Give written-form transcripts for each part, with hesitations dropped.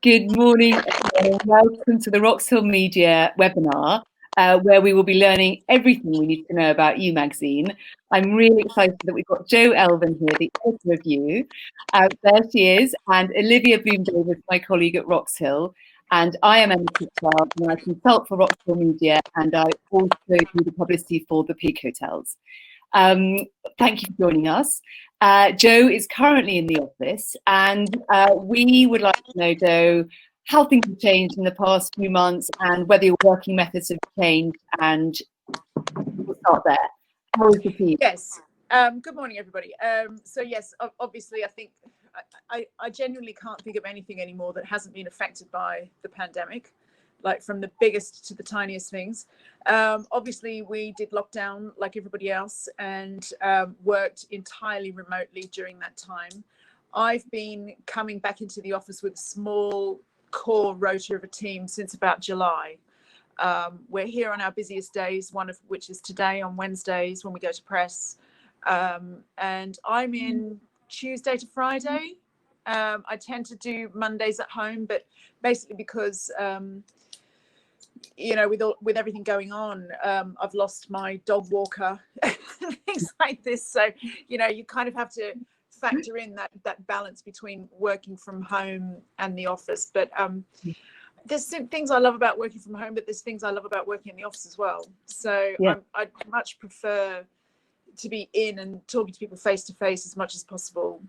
Good morning, everyone. Welcome to the Roxhill Media webinar, where we will be learning everything we need to know about You magazine. I'm really excited that we've got Jo Elvin here, the editor of You. There she is, and Olivia Bloom-Davis, my colleague at Roxhill. And I am Emma Kitchell, and I consult for Roxhill Media, and I also do the publicity for the Peak Hotels. Thank you for joining us. Jo is currently in the office, and we would like to know, Jo, how things have changed in the past few months and whether your working methods have changed, and we'll start there. How is the team? Yes. Good morning, everybody. So yes, obviously, I think I genuinely can't think of anything anymore that hasn't been affected by the pandemic, like from the biggest to the tiniest things. Obviously, we did lockdown like everybody else and worked entirely remotely during that time. I've been coming back into the office with a small core rota of a team since about July. We're here on our busiest days, one of which is today on Wednesdays when we go to press. And I'm in Tuesday to Friday. I tend to do Mondays at home, but basically because you know, with everything going on, I've lost my dog walker, things like this. So, you know, you kind of have to factor in that balance between working from home and the office. But there's things I love about working from home, but there's things I love about working in the office as well. So yeah. I'd much prefer to be in and talking to people face to face as much as possible.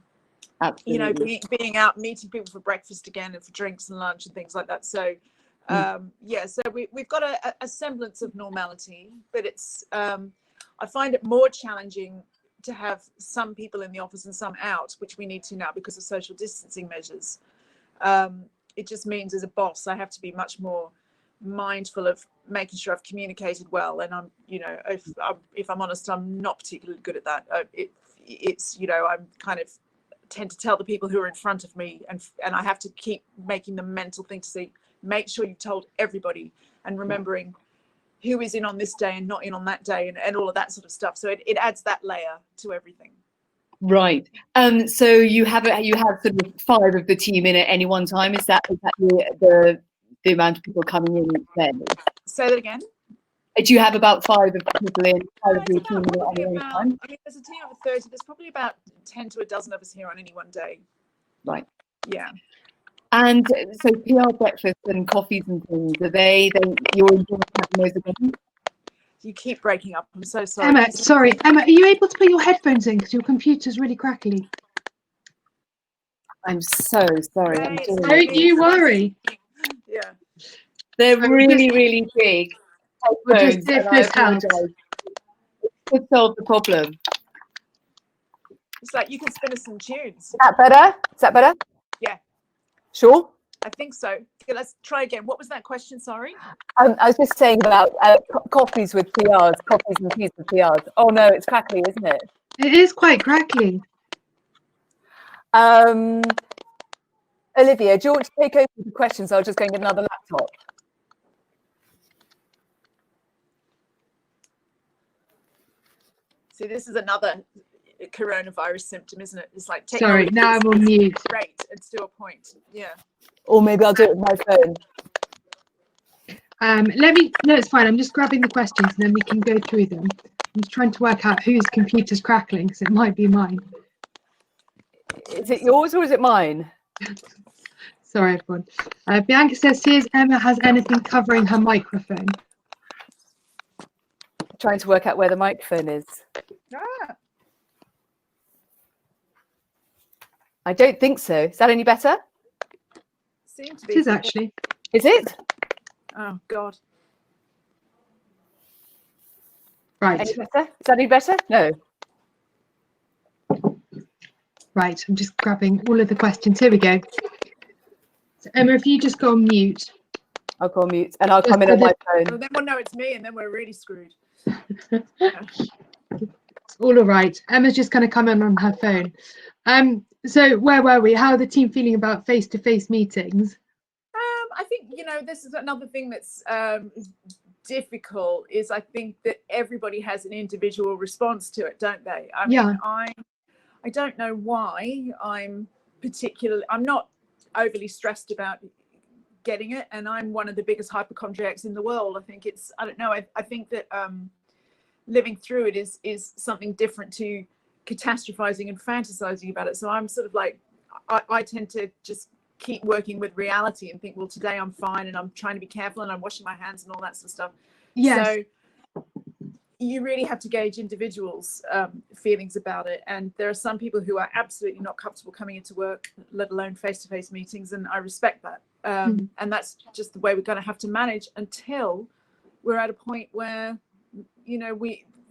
Absolutely. You know, being out, meeting people for breakfast again and for drinks and lunch and things like that. So yeah, so we've got a semblance of normality, but it's I find it more challenging to have some people in the office and some out, which we need to now because of social distancing measures. It just means as a boss, I have to be much more mindful of making sure I've communicated well. And I'm, you know, if I'm honest, I'm not particularly good at that. It's, you know, I'm kind of tend to tell the people who are in front of me, and I have to keep making the mental thing to say, make sure you've told everybody, and remembering who is in on this day and not in on that day, and all of that sort of stuff. So it adds that layer to everything. Right. So you have sort of 5 of the team in at any one time. Is that the amount of people coming in each day? Say that again. Do you have about 5 of the people in? Your team at any one time? I mean, there's a team of 30. There's probably about 10 to a dozen of us here on any one day. Right. Yeah. And so PR breakfasts and coffees and things, you're enjoying having those again? You keep breaking up. I'm so sorry. Emma, are you able to put your headphones in because your computer's really crackly? I'm so sorry. Don't you worry. Yeah. They're really, really big. We'll just see if this helps. It could solve the problem. It's like you can spin us some tunes. Is that better? Is that better? Yeah. Sure? I think so. Okay, let's try again. What was that question? Sorry. I was just saying about coffees with PRs, coffees and teas with PRs. Oh no, it's crackly, isn't it? It is quite crackly. Olivia, do you want to take over the questions? I'll just go and get another laptop. See, this is another coronavirus symptom, isn't it? It's like sorry, now I'm on mute. Great, it's to a point. Yeah. Or maybe I'll do it with my phone. No, it's fine. I'm just grabbing the questions and then we can go through them. I'm just trying to work out whose computer's crackling, because it might be mine. Is it yours or is it mine? Sorry, everyone. Bianca says, here's Emma has anything covering her microphone. Trying to work out where the microphone is. Ah. I don't think so. Is that any better? Seems to be. It is actually. Is it? Oh God. Right. Any better? Is that any better? No. Right. I'm just grabbing all of the questions. Here we go. So Emma, if you just go on mute. I'll go on mute and I'll come in on my phone. Well, then we'll know it's me and then we're really screwed. It's all right. Emma's just going to come in on her phone. So where were we? How are the team feeling about face-to-face meetings? I think, you know, this is another thing that's difficult, is I think that everybody has an individual response to it, don't they? I mean, I don't know why I'm not overly stressed about getting it, and I'm one of the biggest hypochondriacs in the world. I think it's, I don't know, I think that living through it is something different to catastrophizing and fantasizing about it. So I'm sort of like, I tend to just keep working with reality and think, well, today I'm fine and I'm trying to be careful and I'm washing my hands and all that sort of stuff. Yes. So you really have to gauge individuals' feelings about it. And there are some people who are absolutely not comfortable coming into work, let alone face-to-face meetings. And I respect that. And that's just the way we're going to have to manage until we're at a point where, you know,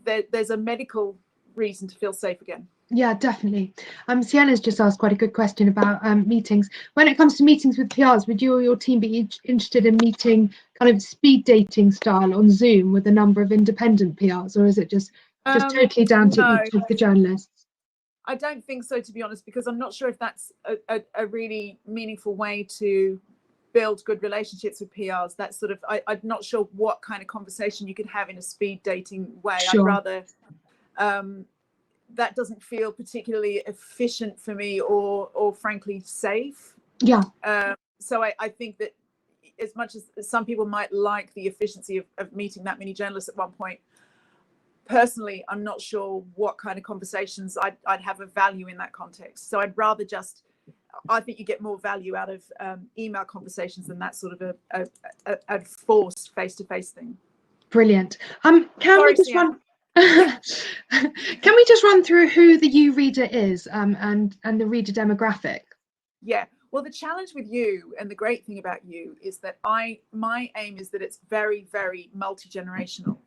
there's a medical reason to feel safe again. Yeah, definitely. Sienna's just asked quite a good question about meetings. When it comes to meetings with PRs, would you or your team be interested in meeting kind of speed dating style on Zoom with a number of independent PRs, or is it just totally down to each of the journalists? I don't think so, to be honest, because I'm not sure if that's a really meaningful way to build good relationships with PRs. That's sort of, I'm not sure what kind of conversation you could have in a speed dating way. Sure. I'd rather, that doesn't feel particularly efficient for me or frankly safe. Yeah. So I think that as much as some people might like the efficiency of meeting that many journalists at one point, personally, I'm not sure what kind of conversations I'd have of value in that context. So I'd rather just, I think you get more value out of email conversations than that sort of a forced face-to-face thing. Brilliant. Can we just run through who the You reader is and the reader demographic? Yeah. Well, the challenge with You, and the great thing about You, is that my aim is that it's very, very multi-generational.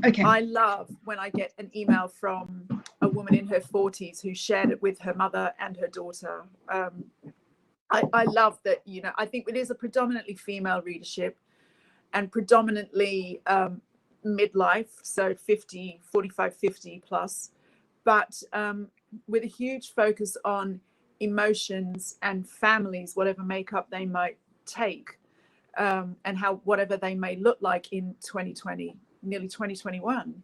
Okay. I love when I get an email from a woman in her 40s who shared it with her mother and her daughter. I love that, you know, I think it is a predominantly female readership and predominantly midlife, so 45, 50 plus, but with a huge focus on emotions and families, whatever makeup they might take, and how whatever they may look like in 2020, nearly 2021.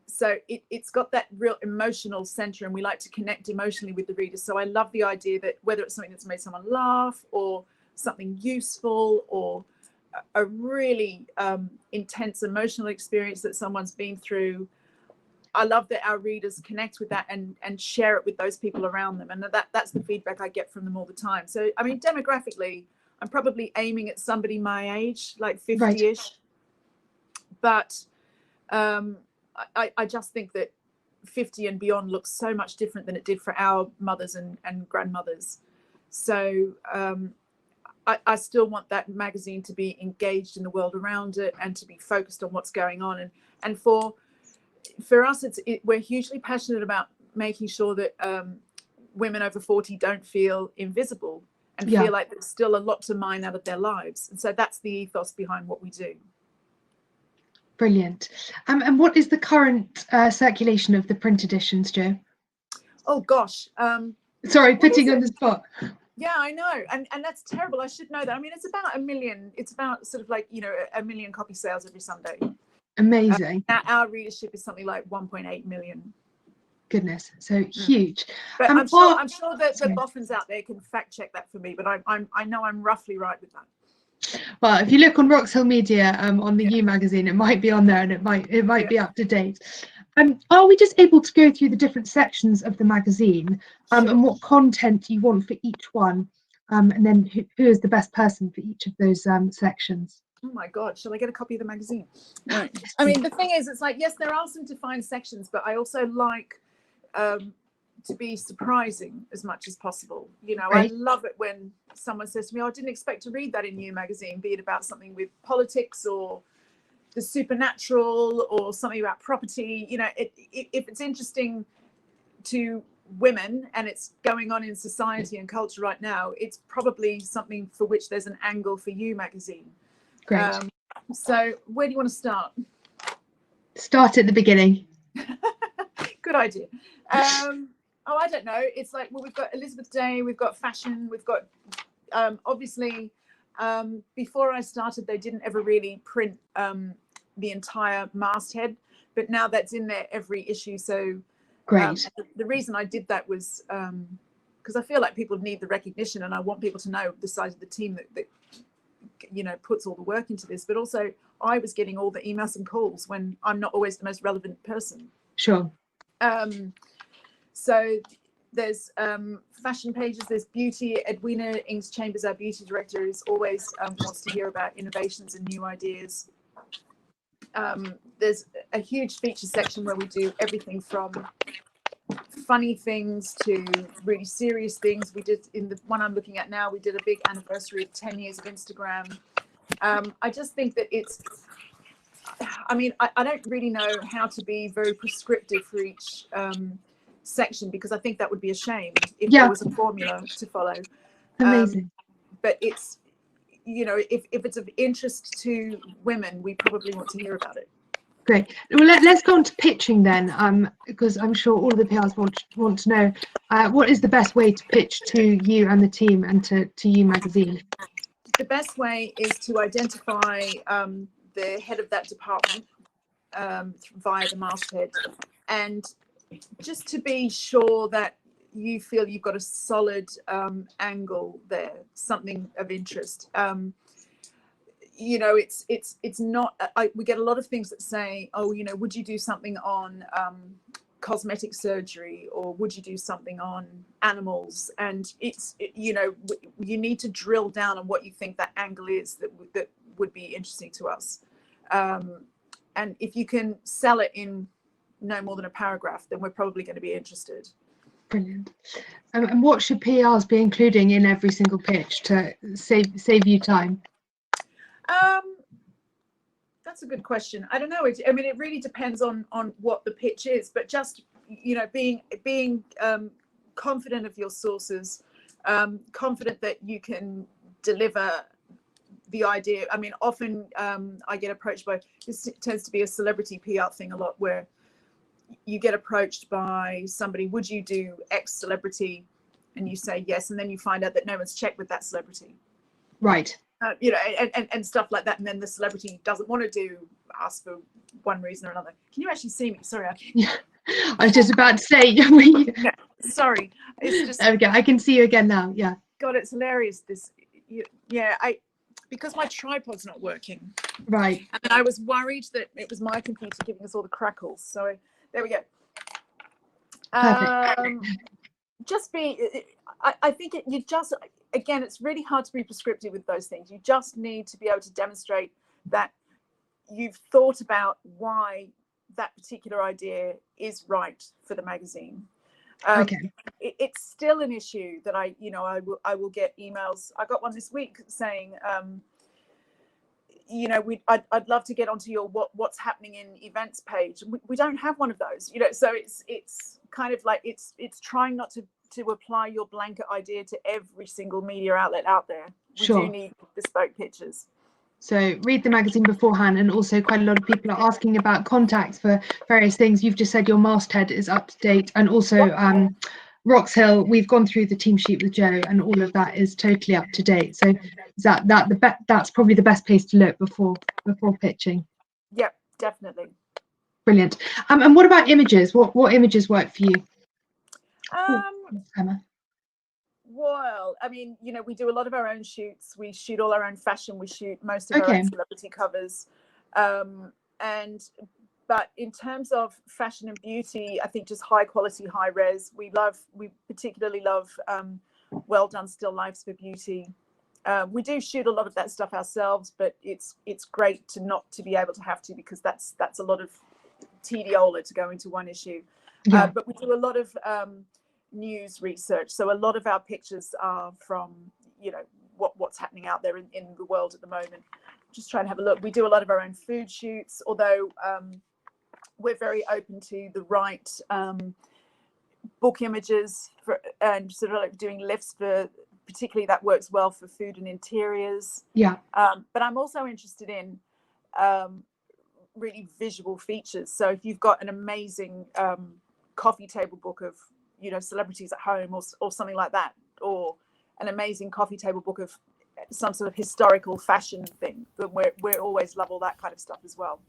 So it's got that real emotional center, and we like to connect emotionally with the reader. So I love the idea that whether it's something that's made someone laugh or something useful or a really intense emotional experience that someone's been through, I love that our readers connect with that and share it with those people around them. And that's the feedback I get from them all the time. So, I mean, demographically, I'm probably aiming at somebody my age, like 50-ish. Right. But I just think that 50 and beyond looks so much different than it did for our mothers and grandmothers. So I still want that magazine to be engaged in the world around it and to be focused on what's going on. And for us, we're hugely passionate about making sure that women over 40 don't feel invisible and feel like there's still a lot to mine out of their lives. And so that's the ethos behind what we do. Brilliant. And what is the current circulation of the print editions, Jo? Oh gosh. Sorry, putting you on the spot. Yeah, I know. And that's terrible. I should know that. I mean, it's about 1 million. It's about sort of like, you know, 1 million copy sales every Sunday. Amazing. Our readership is something like 1.8 million. Goodness, so huge. But I'm sure that the boffins out there can fact check that for me, but I know I'm roughly right with that. Well, if you look on Roxhill Media on the You magazine, it might be on there, and it might be up to date. Are we just able to go through the different sections of the magazine and what content you want for each one, and then who is the best person for each of those sections? Oh my God, shall I get a copy of the magazine? Right. I mean, the thing is, it's like, yes, there are some defined sections, but I also like to be surprising as much as possible. You know, right. I love it when someone says to me, oh, I didn't expect to read that in You magazine, be it about something with politics or the supernatural or something about property. You know, if it's interesting to women and it's going on in society and culture right now, it's probably something for which there's an angle for You magazine. Great. So where do you want to start? Start at the beginning. Good idea. Oh, I don't know. It's like, well, we've got Elizabeth Day, we've got fashion, we've got obviously before I started, they didn't ever really print the entire masthead, but now that's in there every issue. So great. The reason I did that was because I feel like people need the recognition, and I want people to know the size of the team that puts all the work into this, but also I was getting all the emails and calls when I'm not always the most relevant person. Sure. So there's fashion pages, there's beauty. Edwina Ings Chambers, our beauty director, is always wants to hear about innovations and new ideas. There's a huge feature section where we do everything from funny things to really serious things. We did, in the one I'm looking at now, we did a big anniversary of 10 years of Instagram. I just think that I don't really know how to be very prescriptive for each section, because I think that would be a shame if there was a formula to follow. Amazing. But it's, if it's of interest to women, we probably want to hear about it. Great. Well, let's go on to pitching then, because I'm sure all of the PRs want to know what is the best way to pitch to you and the team and to You Magazine? The best way is to identify the head of that department via the masthead, and just to be sure that you feel you've got a solid angle there, something of interest. It's not, we get a lot of things that say, oh, would you do something on cosmetic surgery, or would you do something on animals? And you need to drill down on what you think that angle is that would be interesting to us. And if you can sell it in no more than a paragraph, then we're probably going to be interested. Brilliant. And what should PRs be including in every single pitch to save you time? That's a good question. I don't know. It really depends on what the pitch is, but just, being confident of your sources, confident that you can deliver the idea. Often I get approached by, this tends to be a celebrity PR thing a lot, where you get approached by somebody, would you do X celebrity? And you say yes, and then you find out that no one's checked with that celebrity. Right. And stuff like that, and then the celebrity doesn't want to do us for one reason or another. Can you actually see me? Sorry, I was just about to say. No, sorry, it's just. There we go. I can see you again now. Yeah. God, it's hilarious. Because my tripod's not working. Right. And I was worried that it was my computer giving us all the crackles. So there we go. Perfect. I think again, it's really hard to be prescriptive with those things. You just need to be able to demonstrate that you've thought about why that particular idea is right for the magazine. Okay. It's still an issue that I will get emails. I got one this week saying, I'd love to get onto your what's happening in events page. We don't have one of those, so it's kind of like it's trying not to apply your blanket idea to every single media outlet out there. We do need bespoke pitches. So read the magazine beforehand, and also quite a lot of people are asking about contacts for various things. You've just said your masthead is up to date, and also Roxhill, we've gone through the team sheet with Joe, and all of that is totally up to date. So is that's probably the best place to look before pitching. Yep, definitely. Brilliant. And what about images? What images work for you? Emma. Well, we do a lot of our own shoots. We shoot all our own fashion. We shoot most of our own celebrity covers. But in terms of fashion and beauty, I think just high quality, high res. We particularly love well done still lifes for beauty. We do shoot a lot of that stuff ourselves, but it's great to be able to have to, because that's a lot of tediola to go into one issue. Yeah. But we do a lot of news research, so a lot of our pictures are from what's happening out there in the world at the moment. Just trying to have a look. We do a lot of our own food shoots, although we're very open to the right book images and sort of like doing lifts for, particularly that works well for food and interiors. Yeah. But I'm also interested in really visual features. So if you've got an amazing coffee table book of celebrities at home, or something like that, or an amazing coffee table book of some sort of historical fashion thing, then we're always love all that kind of stuff as well.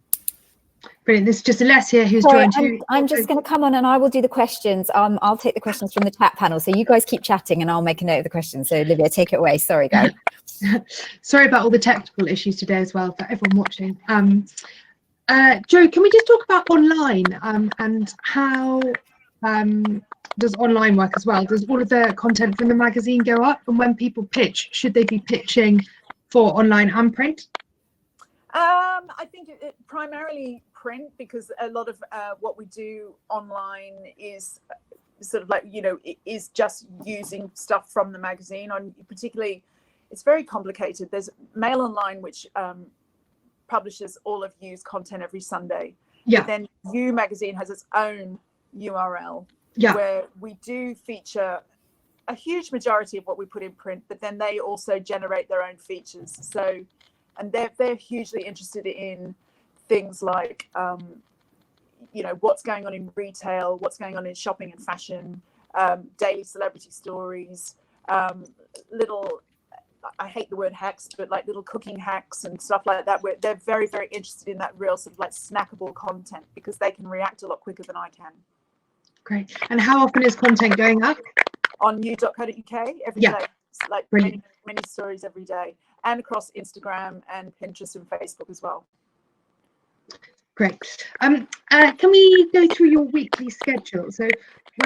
Brilliant. This is just Alessia who's Sorry, joined. I'm just going to come on and I will do the questions. I'll take the questions from the chat panel. So you guys keep chatting and I'll make a note of the questions. So Olivia, take it away. Sorry, guys. Sorry about all the technical issues today as well for everyone watching. Joe, can we just talk about online and how does online work as well? Does all of the content from the magazine go up? And when people pitch, should they be pitching for online and print? I think it primarily print, because a lot of what we do online is sort of like, you know, it is just using stuff from the magazine. On particularly, it's very complicated. There's Mail Online, which publishes all of You's content every Sunday. Yeah. But then You magazine has its own URL, yeah, where we do feature a huge majority of what we put in print, but then they also generate their own features. So, and they're hugely interested in things like, you know, what's going on in retail, what's going on in shopping and fashion, daily celebrity stories, little, I hate the word hacks, but like little cooking hacks and stuff like that, where they're very, very interested in that real sort of like snackable content, because they can react a lot quicker than I can. Great. And how often is content going up? On you.co.uk every day. It's like many stories every day, and across Instagram and Pinterest and Facebook as well. Great. Can we go through your weekly schedule? So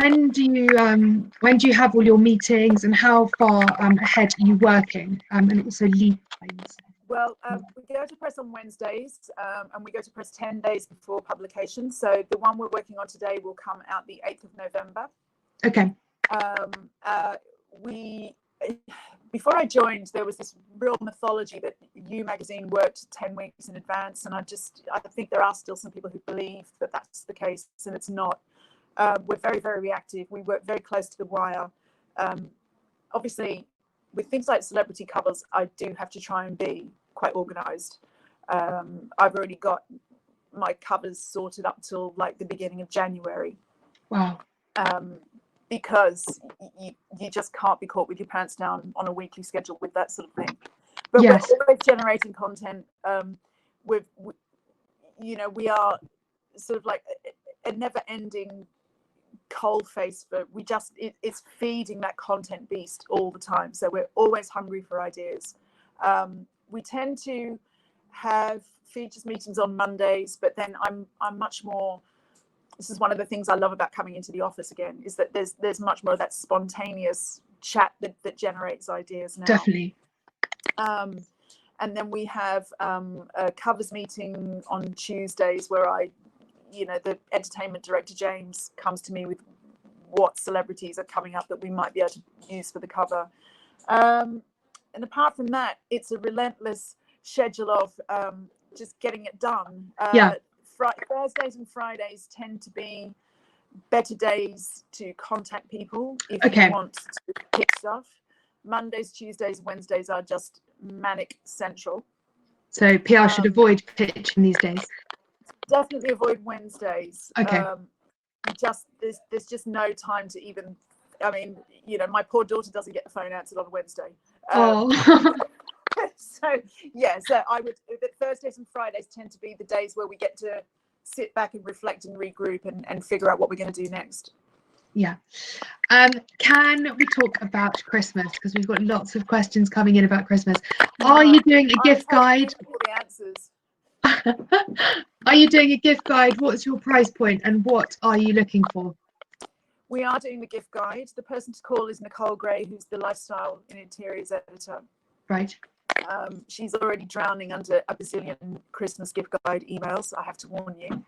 when do you have all your meetings, and how far ahead are you working, and also lead times? Well, we go to press on Wednesdays, and we go to press 10 days before publication. So the one we're working on today will come out the 8th of November. Okay. Before I joined, there was this real mythology that You magazine worked 10 weeks in advance, and I think there are still some people who believe that that's the case, and it's not. We're very, very reactive. We work very close to the wire. Obviously, with things like celebrity covers, I do have to try and be quite organised. I've already got my covers sorted up till like the beginning of January. Wow. Because you just can't be caught with your pants down on a weekly schedule with that sort of thing. But yes, we're always generating content. We are sort of like a never-ending coal face for it's feeding that content beast all the time. So we're always hungry for ideas. We tend to have features meetings on Mondays, but then I'm much more. This is one of the things I love about coming into the office again, is that there's much more of that spontaneous chat that generates ideas now. Definitely. And then we have a covers meeting on Tuesdays where the entertainment director, James, comes to me with what celebrities are coming up that we might be able to use for the cover. And apart from that, it's a relentless schedule of just getting it done. Thursdays and Fridays tend to be better days to contact people if you want to pick stuff. Mondays, Tuesdays, Wednesdays are just manic central. So PR should avoid pitching these days. Definitely avoid Wednesdays. Okay. There's just no time to even. I mean, my poor daughter doesn't get the phone answered on Wednesday. So I would. Thursdays and Fridays tend to be the days where we get to sit back and reflect and regroup and figure out what we're going to do next. Yeah. Can we talk about Christmas? Because we've got lots of questions coming in about Christmas. Are you doing a gift guide? All the answers. Are you doing a gift guide? What's your price point, and what are you looking for? We are doing the gift guide. The person to call is Nicole Gray, who's the lifestyle and interiors editor. Right. She's already drowning under a bazillion Christmas gift guide emails, I have to warn you.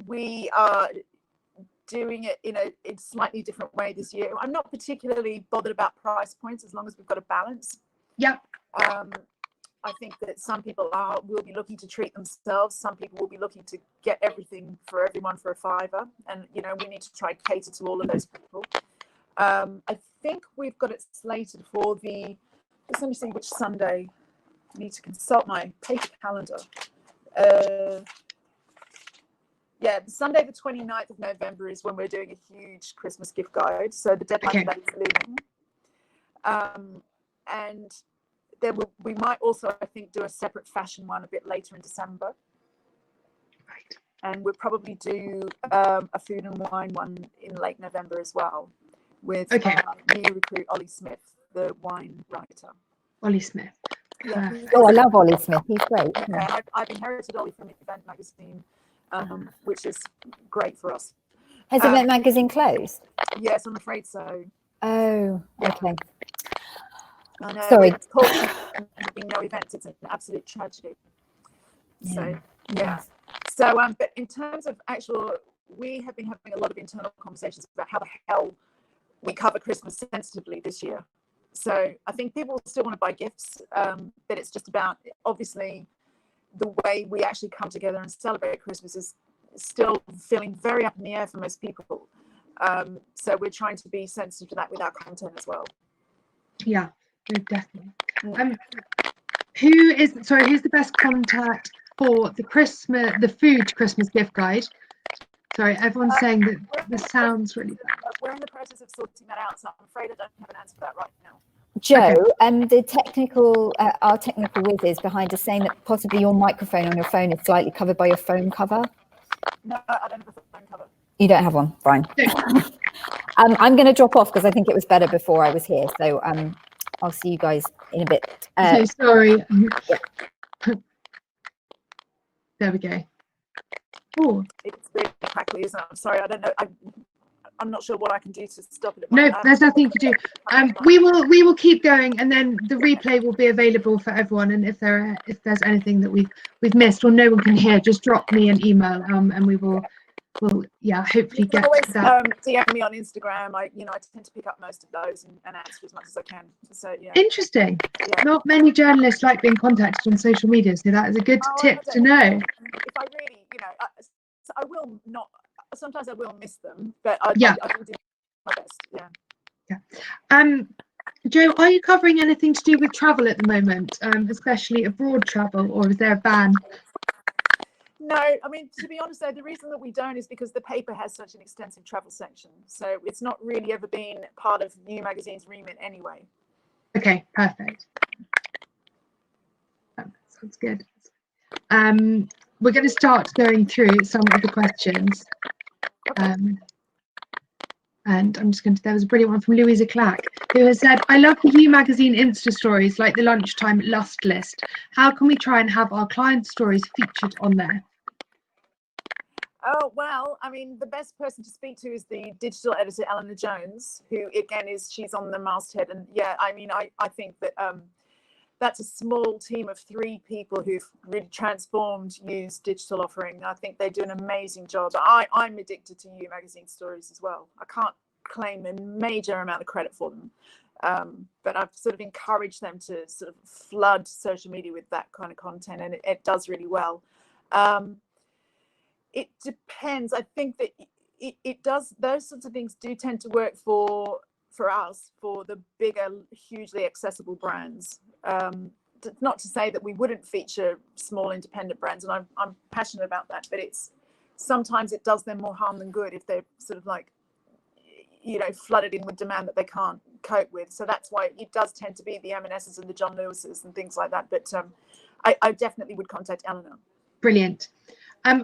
We are doing it in a slightly different way this year. I'm not particularly bothered about price points as long as we've got a balance. Yeah. I think that some people will be looking to treat themselves. Some people will be looking to get everything for everyone for a $5, and we need to try and cater to all of those people. I think we've got it slated for let me see which Sunday. I need to consult my paper calendar. Sunday the 29th of November is when we're doing a huge Christmas gift guide. So the deadline for that is looming. And then we might also, I think, do a separate fashion one a bit later in December. and we'll probably do a food and wine one in late November as well, with new recruit Ollie Smith, the wine writer. Ollie Smith. Yeah. Oh, I love Ollie Smith. He's great. Yeah, I've inherited Ollie from Event Magazine, which is great for us. Has Event Magazine closed? Yes, I'm afraid so. Oh, okay. I know. Sorry. It's called being no events. It's an absolute tragedy. Yeah. So yeah. So but in terms of actual, we have been having a lot of internal conversations about how the hell we cover Christmas sensitively this year. So I think people still want to buy gifts, but it's just about, obviously, the way we actually come together and celebrate Christmas is still feeling very up in the air for most people. So we're trying to be sensitive to that with our content as well. Yeah, definitely. Who's the best contact for the food Christmas gift guide? Sorry, everyone's saying that the sound's really bad. We're in the process of sorting that out, so I'm afraid I don't have an answer for that right now. Joe, the technical, our technical whiz is behind us saying that possibly your microphone on your phone is slightly covered by your phone cover. No, I don't have a phone cover. You don't have one, fine. I'm going to drop off because I think it was better before I was here. So I'll see you guys in a bit. So sorry. Yeah. There we go. Oh, it's really crackly, isn't it? I'm sorry, I don't know. I'm not sure what I can do to stop it. No, there's nothing to do. We will keep going, and then the replay will be available for everyone. And if there's anything that we've missed or no one can hear, just drop me an email, and we'll hopefully get always, to that. DM me on Instagram. I tend to pick up most of those and answer as much as I can. So yeah. Interesting. Yeah. Not many journalists like being contacted on social media, so that is a good tip to know. If I really, I will not. Sometimes I will miss them, but I will do my best. Yeah. Joe, are you covering anything to do with travel at the moment, especially abroad travel, or is there a ban? No, I mean, to be honest, though, the reason that we don't is because the paper has such an extensive travel section. So it's not really ever been part of New Magazine's remit anyway. Okay, perfect. Sounds good. We're going to start going through some of the questions. Okay. And I'm just going to, there was a brilliant one from Louisa Clack, who has said, I love the You Magazine Insta stories like the lunchtime lust list. How can we try and have our client stories featured on there? Oh, well, I mean, the best person to speak to is the digital editor, Eleanor Jones, who, again, she's on the masthead. And yeah, I mean, I think that that's a small team of 3 people who've really transformed You's digital offering. I think they do an amazing job. I'm addicted to You Magazine stories as well. I can't claim a major amount of credit for them, but I've sort of encouraged them to sort of flood social media with that kind of content, and it does really well. It depends. I think that it does. Those sorts of things do tend to work for us, for the bigger, hugely accessible brands. Not to say that we wouldn't feature small independent brands, and I'm passionate about that, but sometimes it does them more harm than good if they're sort of like, flooded in with demand that they can't cope with. So that's why it does tend to be the M&S's and the John Lewis's and things like that. But I definitely would contact Eleanor. Brilliant.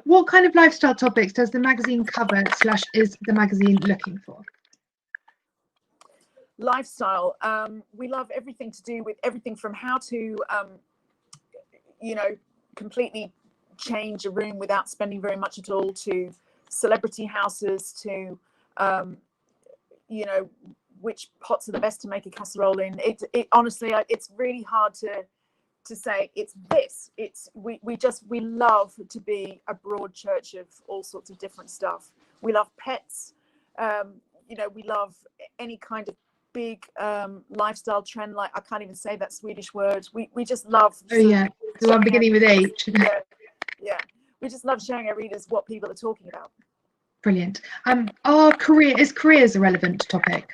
What kind of lifestyle topics does the magazine cover / is the magazine looking for? Lifestyle. We love everything to do with everything from how to, completely change a room without spending very much at all, to celebrity houses, to, which pots are the best to make a casserole in. It honestly, it's really hard to say it's this. We love to be a broad church of all sorts of different stuff. We love pets. We love any kind of big lifestyle trend, like I can't even say that Swedish word. We just love. Oh yeah, the one beginning with H. Yeah. We just love showing our readers what people are talking about. Brilliant. Is careers a relevant topic?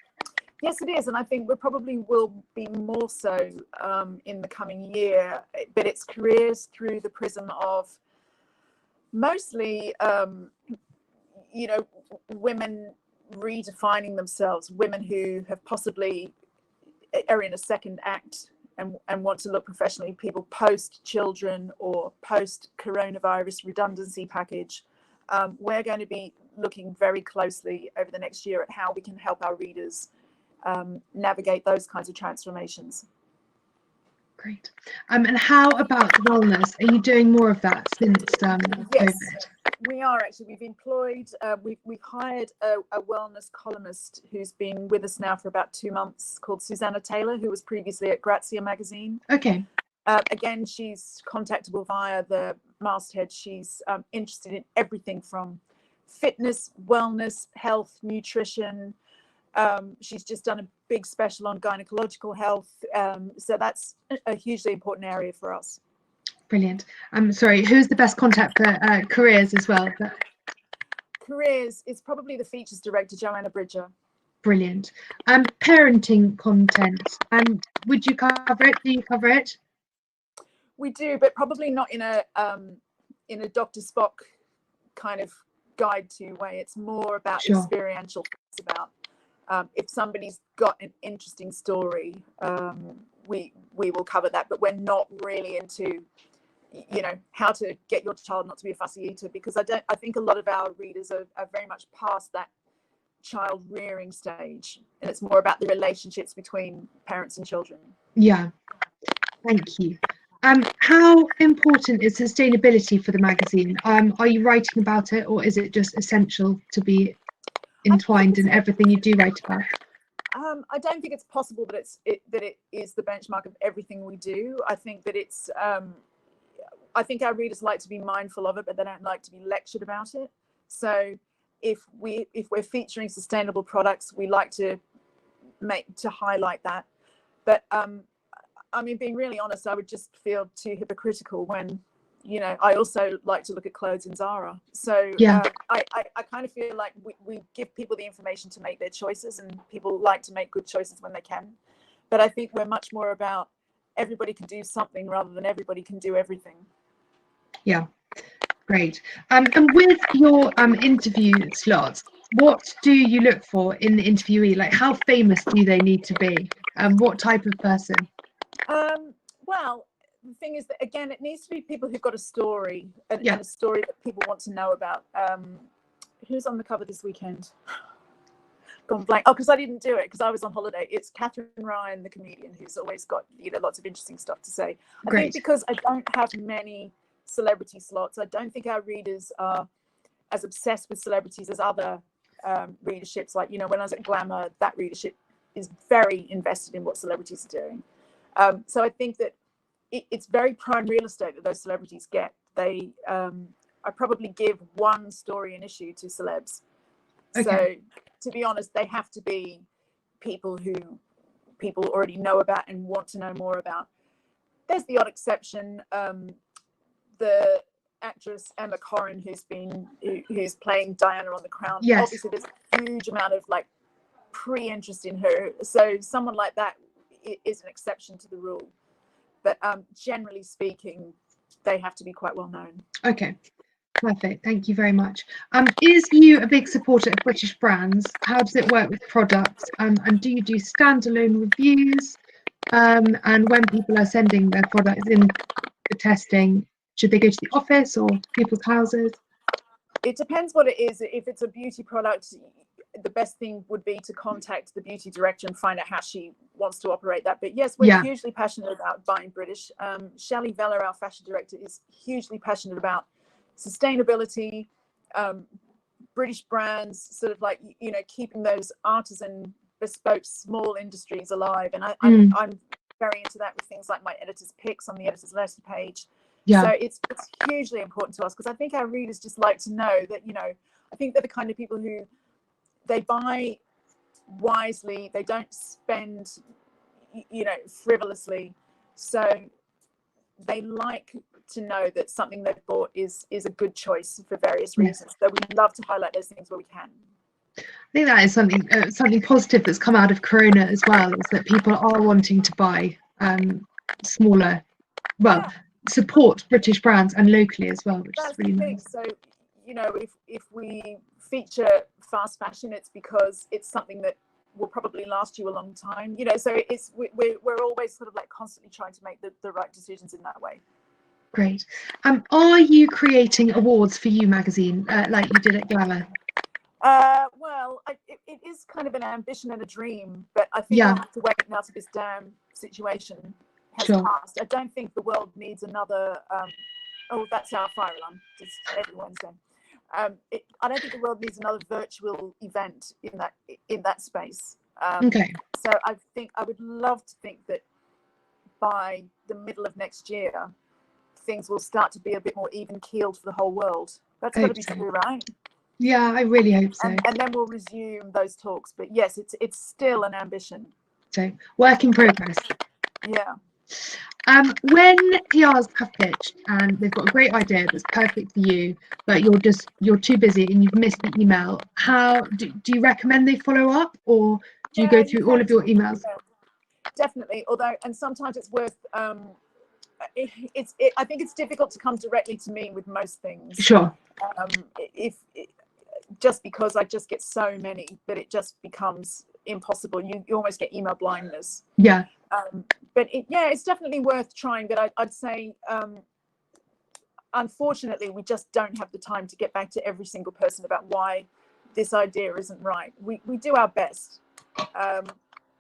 Yes, it is, and I think we probably will be more so in the coming year. But it's careers through the prism of mostly, women redefining themselves, women who have possibly are in a second act and want to look professionally, people post children or post coronavirus redundancy package, We're going to be looking very closely over the next year at how we can help our readers navigate those kinds of transformations. Great. And how about wellness? Are you doing more of that since Yes, COVID? we are actually. We've employed, we've hired a wellness columnist who's been with us now for about 2 months, called Susanna Taylor, who was previously at Grazia magazine. Okay. Again, she's contactable via the masthead. She's interested in everything from fitness, wellness, health, nutrition. She's just done a big special on gynecological health. So that's a hugely important area for us. Brilliant. I'm sorry, who's the best contact for careers as well? Careers is probably the features director, Joanna Bridger. Brilliant. Parenting content. And would you cover it? Do you cover it? We do, but probably not in a Dr. Spock kind of guide to way. It's more about experiential. It's about if somebody's got an interesting story, we will cover that. But we're not really into, how to get your child not to be a fussy eater, because I think a lot of our readers are very much past that child rearing stage, and it's more about the relationships between parents and children. Yeah, thank you. How important is sustainability for the magazine? Are you writing about it, or is it just essential to be entwined in everything you do write about? I don't think it's possible that it is the benchmark of everything we do. I think that it's I think our readers like to be mindful of it, but they don't like to be lectured about it. So if we're featuring sustainable products, we like to highlight that. But I mean, being really honest, I would just feel too hypocritical when, I also like to look at clothes in Zara. So yeah. I kind of feel like we give people the information to make their choices, and people like to make good choices when they can. But I think we're much more about everybody can do something rather than everybody can do everything. Yeah, great. And with your interview slots, what do you look for in the interviewee? Like, how famous do they need to be? What type of person? Well, the thing is that, again, it needs to be people who've got a story and a story that people want to know about. Who's on the cover this weekend? Gone blank. Oh, because I didn't do it because I was on holiday. It's Catherine Ryan, the comedian, who's always got lots of interesting stuff to say. I think because I don't have many celebrity slots, I don't think our readers are as obsessed with celebrities as other readerships. Like, when I was at Glamour, that readership is very invested in what celebrities are doing. So I think that it's very prime real estate that those celebrities get. I probably give one story an issue to celebs. Okay. So to be honest, they have to be people who people already know about and want to know more about. There's the odd exception. The actress Emma Corrin, who's playing Diana on The Crown. Yes. Obviously, there's a huge amount of pre-interest in her. So someone like that is an exception to the rule. But generally speaking, they have to be quite well known. Okay, perfect. Thank you very much. Is you a big supporter of British brands? How does it work with products? And do you do standalone reviews? And when people are sending their products in for testing, should they go to the office or people's houses? It depends what it is. If it's a beauty product, the best thing would be to contact the beauty director and find out how she wants to operate that. But yes, we're hugely passionate about buying British. Shelley Veller, our fashion director, is hugely passionate about sustainability, British brands, sort of keeping those artisan, bespoke, small industries alive. And I'm very into that with things like my editor's picks on the editor's letter page. Yeah. So it's hugely important to us because I think our readers just like to know that, I think they're the kind of people who they buy wisely, they don't spend, frivolously. So they like to know that something they've bought is a good choice for various reasons. So we love to highlight those things where we can. I think that is something positive that's come out of Corona as well, is that people are wanting to buy smaller, support British brands and locally as well, which is really nice. So, if we feature fast fashion, it's because it's something that will probably last you a long time. So we're always sort of constantly trying to make the right decisions in that way. Great. Are you creating awards for You magazine like you did at Glamour? Well, it is kind of an ambition and a dream, but I think I'll have to wait now till this damn situation has passed. I don't think the world needs another. Oh, that's our fire alarm. Just every Wednesday. I don't think the world needs another virtual event in that space. Okay. So I think I would love to think that by the middle of next year, things will start to be a bit more even keeled for the whole world. That's got to be true, right? Yeah, I really hope so. And then we'll resume those talks. But yes, it's still an ambition. So work in progress. Yeah. When PRs have pitched and they've got a great idea that's perfect for you, but you're too busy and you've missed the email, how do you recommend they follow up, or do you go through all of your emails? Yeah, definitely. Although, and sometimes it's worth. I think it's difficult to come directly to me with most things. Sure. Just because I just get so many that it just becomes impossible. You almost get email blindness. Yeah. But it's definitely worth trying. But I'd say, unfortunately, we just don't have the time to get back to every single person about why this idea isn't right. We do our best.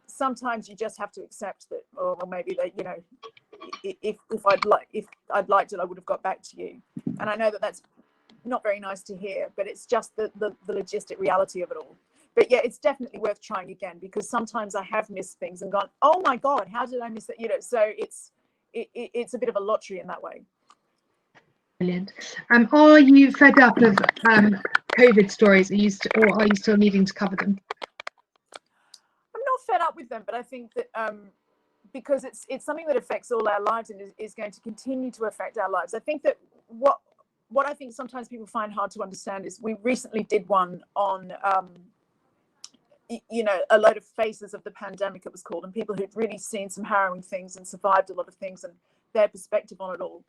Sometimes you just have to accept that, or maybe that, you know, if I'd liked it, I would have got back to you. And I know that that's not very nice to hear, but it's just the logistic reality of it all. But yeah, it's definitely worth trying again, because sometimes I have missed things and gone, oh my God, how did I miss that? You know, so it's a bit of a lottery in that way. Brilliant. Are you fed up of COVID stories? Are you still needing to cover them? I'm not fed up with them, but I think that because it's something that affects all our lives and is going to continue to affect our lives. I think that what I think sometimes people find hard to understand is we recently did one on a load of faces of the pandemic, it was called, and people who'd really seen some harrowing things and survived a lot of things and their perspective on it all.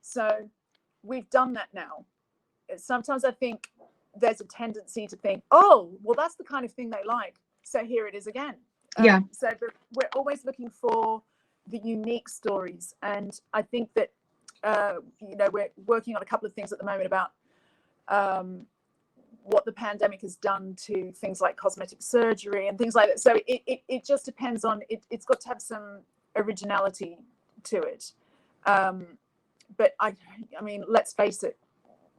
So we've done that now. Sometimes I think there's a tendency to think, oh, well, that's the kind of thing they like, so here it is again. So we're always looking for the unique stories, and I think that we're working on a couple of things at the moment about what the pandemic has done to things like cosmetic surgery and things like that. So it just depends on it's got to have some originality to it. But I mean, let's face it,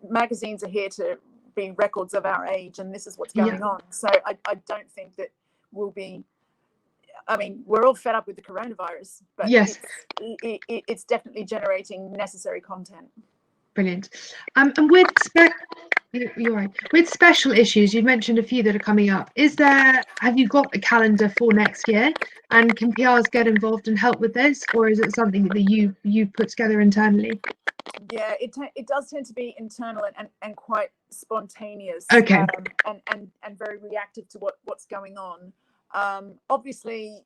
magazines are here to be records of our age, and this is what's going on. So I don't think that we'll be. I mean, we're all fed up with the coronavirus, but yes, it's definitely generating necessary content. Brilliant. And you're right. With special issues, you mentioned a few that are coming up. Have you got a calendar for next year? And can PRs get involved and help with this, or is it something that you put together internally? Yeah, it does tend to be internal and quite spontaneous. Okay. And very reactive to what's going on. Obviously,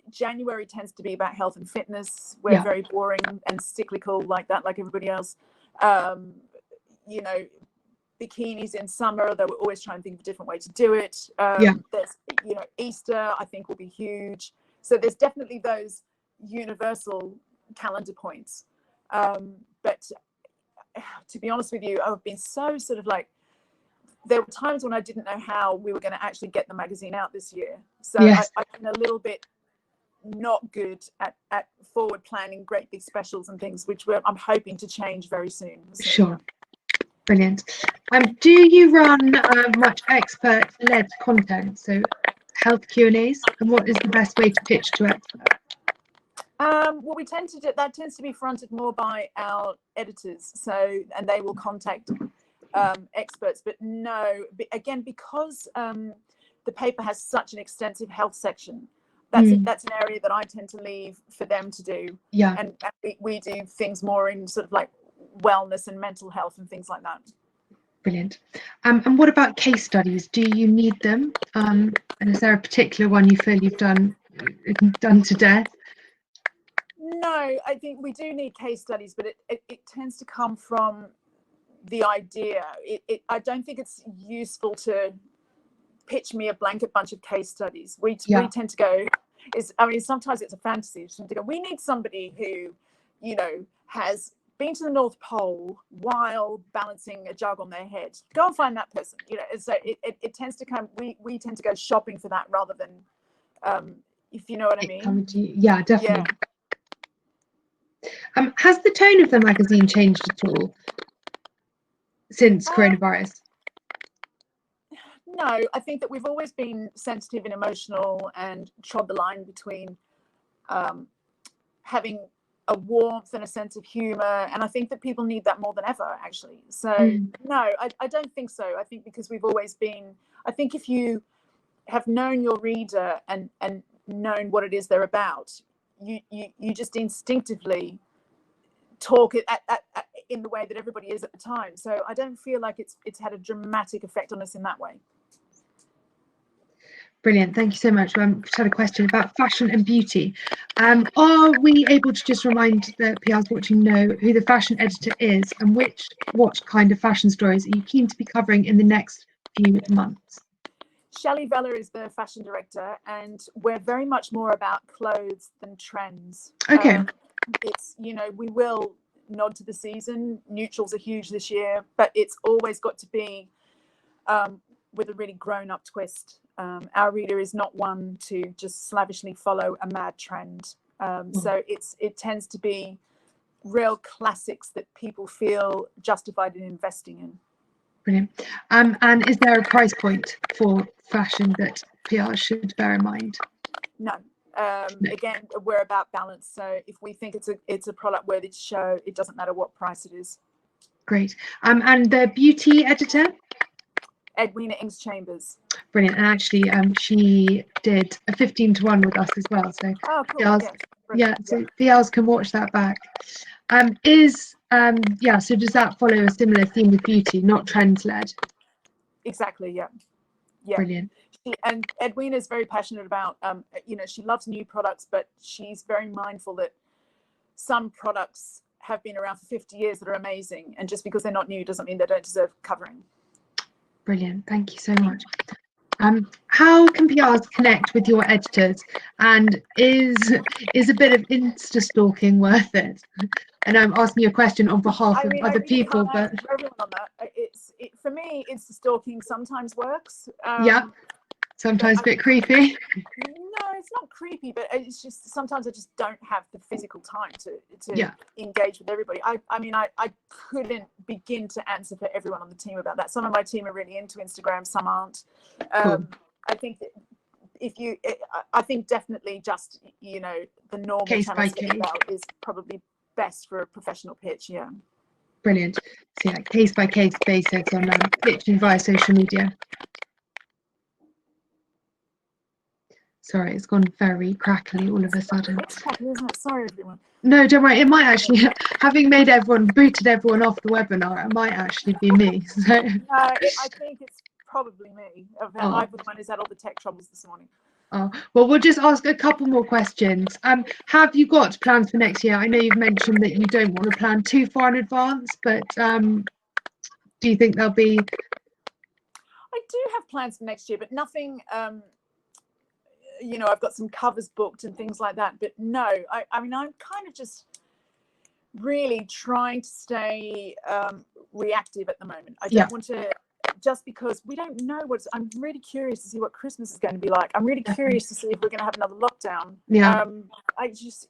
January tends to be about health and fitness. We're very boring and cyclical like that, like everybody else. Bikinis in summer, though we're always trying to think of a different way to do it. There's, Easter, I think, will be huge. So there's definitely those universal calendar points. But to be honest with you, I've been so sort of like, there were times when I didn't know how we were going to actually get the magazine out this year. So I've been a little bit not good at forward planning great big specials and things, which I'm hoping to change very soon. So. Sure. Brilliant. Do you run much expert-led content, so health Q&As, and what is the best way to pitch to experts? Well, we tend to do that. Tends to be fronted more by our editors, and they will contact experts. But no, again, because the paper has such an extensive health section, that's an area that I tend to leave for them to do. Yeah, and we do things more in sort of like wellness and mental health and things like that. Brilliant. And what about case studies? Do you need them? And is there a particular one you feel you've done to death? No, I think we do need case studies, but it tends to come from the idea. I don't think it's useful to pitch me a blanket bunch of case studies. We tend to go, sometimes it's a fantasy. We need somebody who, has been to the North Pole while balancing a jug on their head. Go and find that person. You know, so it tends to come. We tend to go shopping for that rather than, if you know what I mean. Yeah, definitely. Yeah. Has the tone of the magazine changed at all since coronavirus? No, I think that we've always been sensitive and emotional and trod the line between having a warmth and a sense of humor, and I think that people need that more than ever, actually. So no, I don't think so. I think because we've always been, I think if you have known your reader and known what it is they're about, you just instinctively talk it in the way that everybody is at the time. So I don't feel like it's had a dramatic effect on us in that way. Brilliant, thank you so much. Just had a question about fashion and beauty. Are we able to just remind the PRs watching know who the fashion editor is and what kind of fashion stories are you keen to be covering in the next few months? Shelley Vella is the fashion director, and we're very much more about clothes than trends. Okay. It's, you know, we will nod to the season. Neutrals are huge this year, but it's always got to be with a really grown-up twist. Our reader is not one to just slavishly follow a mad trend. So it tends to be real classics that people feel justified in investing in. Brilliant. And is there a price point for fashion that PR should bear in mind? No. Again, we're about balance. So if we think it's a product worthy to show, it doesn't matter what price it is. Great. And the beauty editor? Edwina Ings Chambers. Brilliant. And actually, she did a 15-to-1 with us as well. So cool. so PRs can watch that back. So does that follow a similar theme with beauty, not trends led? Exactly. Yeah. Brilliant. And Edwina is very passionate about, you know, she loves new products, but she's very mindful that some products have been around for 50 years that are amazing, and just because they're not new doesn't mean they don't deserve covering. Brilliant, thank you so much. How can PRs connect with your editors, and is a bit of Insta stalking worth it? And I'm asking you a question on behalf of other people, but everyone on that. For me, Insta stalking sometimes works. Yeah, sometimes a bit creepy. No, it's not creepy, but it's just sometimes I just don't have the physical time to engage with everybody. I mean, I couldn't begin to answer for everyone on the team about that. Some of my team are really into Instagram, some aren't. Cool. I think that I think definitely just, you know, the normal Case by channels case is probably best for a professional pitch. Yeah. Brilliant. So yeah, case by case basis on pitching via social media. Sorry, it's gone very crackly all of a sudden. It's crackly, isn't it? Sorry, everyone. No, don't worry. It might actually, having booted everyone off the webinar, it might actually be me. So. No, I think it's probably me. I've been had all the tech troubles this morning. Oh, well, we'll just ask a couple more questions. Have you got plans for next year? I know you've mentioned that you don't want to plan too far in advance, but do you think there'll be? I do have plans for next year, but nothing. You know, I've got some covers booked and things like that, but no, I mean, I'm kind of just really trying to stay reactive at the moment. I don't want to, just because we don't know I'm really curious to see what Christmas is going to be like. I'm really curious to see if we're going to have another lockdown. Yeah.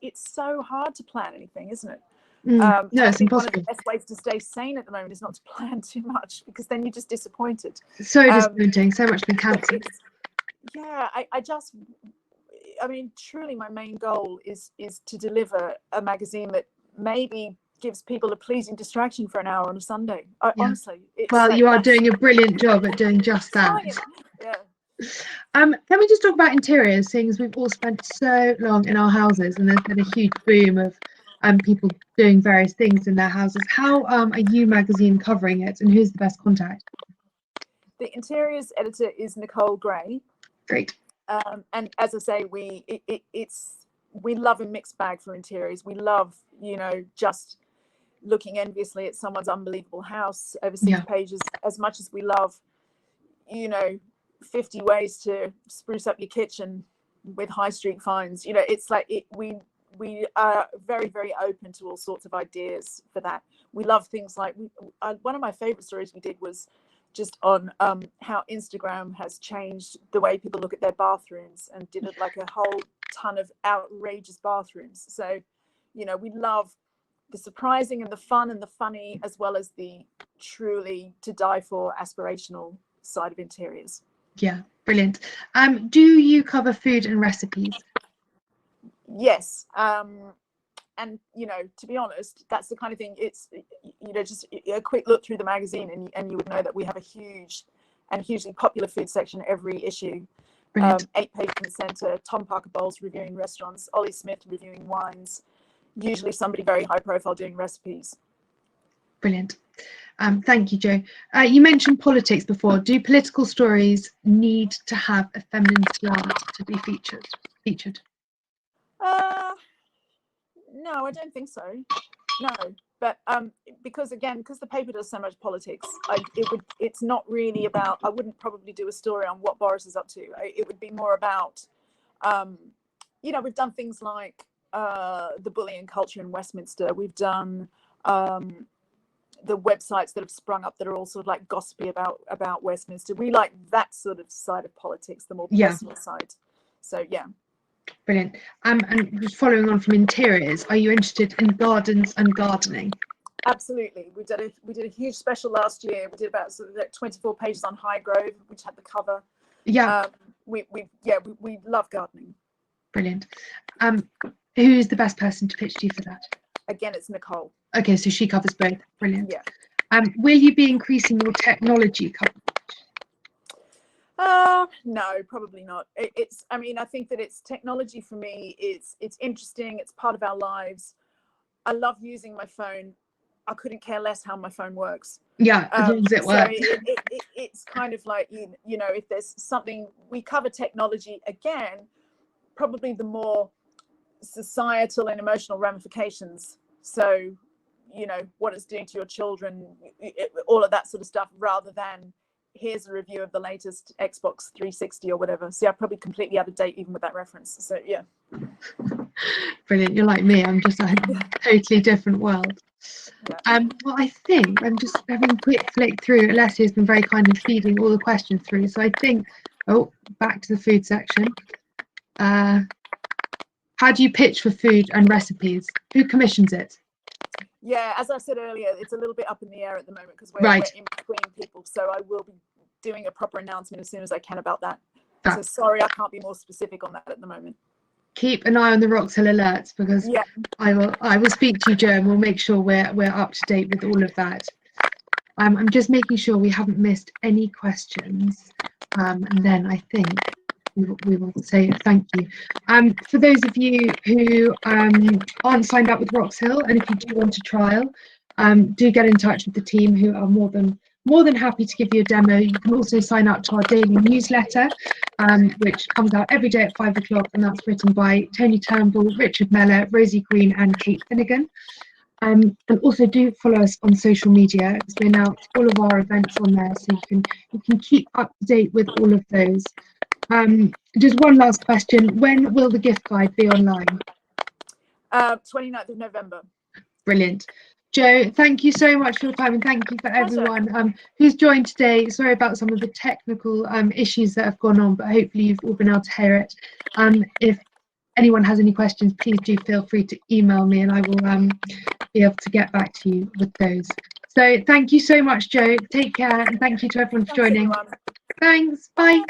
It's so hard to plan anything, isn't it? No, it's impossible. One of the best ways to stay sane at the moment is not to plan too much, because then you're just disappointed. So disappointing, so much been cancelled. Yeah, I mean, truly my main goal is to deliver a magazine that maybe gives people a pleasing distraction for an hour on a Sunday. Honestly. Well, you are doing a brilliant job at doing just that. Yeah. Can we just talk about interiors, seeing as we've all spent so long in our houses and there's been a huge boom of people doing various things in their houses. How are You Magazine covering it, and who's the best contact? The interiors editor is Nicole Gray. Great. And as I say, we love a mixed bag for interiors. We love, you know, just looking enviously at someone's unbelievable house over 6 pages, as much as we love, you know, 50 ways to spruce up your kitchen with high street finds. You know, it's like we we are very, very open to all sorts of ideas for that. We love things like, one of my favorite stories we did was just on how Instagram has changed the way people look at their bathrooms, and did it like a whole ton of outrageous bathrooms. So, you know, we love the surprising and the fun and the funny, as well as the truly to die for aspirational side of interiors. Yeah, brilliant. Do you cover food and recipes? Yes. And, you know, to be honest, that's the kind of thing, it's, you know, just a quick look through the magazine and you would know that we have a huge and hugely popular food section every issue. 8-page in the centre, Tom Parker Bowles reviewing restaurants, Ollie Smith reviewing wines, usually somebody very high profile doing recipes. Brilliant. Thank you, Jo. You mentioned politics before. Do political stories need to have a feminine slant to be featured? No, I don't think so. No, but because the paper does so much politics, it's not really about, I wouldn't probably do a story on what Boris is up to. It would be more about, you know, we've done things like the bullying culture in Westminster. We've done the websites that have sprung up that are all sort of like gossipy about Westminster. We like that sort of side of politics, the more personal side. So yeah. Brilliant. And just following on from interiors, are you interested in gardens and gardening? Absolutely. We did a huge special last year. We did about sort of like 24 pages on Highgrove, which had the cover. Yeah. We love gardening. Brilliant. Who is the best person to pitch to you for that? Again, it's Nicole. Okay, so she covers both. Brilliant. Yeah. Will you be increasing your technology coverage? No, probably not. I mean, I think that it's technology for me. It's interesting. It's part of our lives. I love using my phone. I couldn't care less how my phone works. Yeah, as long as it works. So it's kind of like, you know, if there's something, we cover technology, again, probably the more societal and emotional ramifications. So, you know, what it's doing to your children, all of that sort of stuff, rather than here's a review of the latest Xbox 360 or whatever. So yeah, probably completely out of date even with that reference. So yeah. Brilliant. You're like me. I'm just a totally different world. Yeah. Well, I think I'm just having a quick flick through. Alessia has been very kind in feeding all the questions through. So I think, back to the food section. How do you pitch for food and recipes? Who commissions it? Yeah, as I said earlier, it's a little bit up in the air at the moment because we're in between people. So I will be doing a proper announcement as soon as I can about that. So sorry, I can't be more specific on that at the moment. Keep an eye on the Roxhill alerts, because I will speak to you, Jo, and we'll make sure we're up to date with all of that. I'm just making sure we haven't missed any questions, and then I think we will say thank you. For those of you who aren't signed up with Roxhill, and if you do want a trial, do get in touch with the team, who are more than happy to give you a demo. You can also sign up to our daily newsletter, which comes out every day at 5 o'clock, and that's written by Tony Turnbull, Richard Mellor, Rosie Green and Kate Finnegan. And also do follow us on social media, because we announce all of our events on there, so you can keep up to date with all of those. Just one last question. When will the gift guide be online? 29th of November. Brilliant. Jo, thank you so much for your time, and thank you for everyone who's joined today. Sorry about some of the technical issues that have gone on, but hopefully you've all been able to hear it. If anyone has any questions, please do feel free to email me, and I will be able to get back to you with those. So thank you so much, Jo. Take care, and thank you to everyone for joining. Everyone. Thanks. Bye.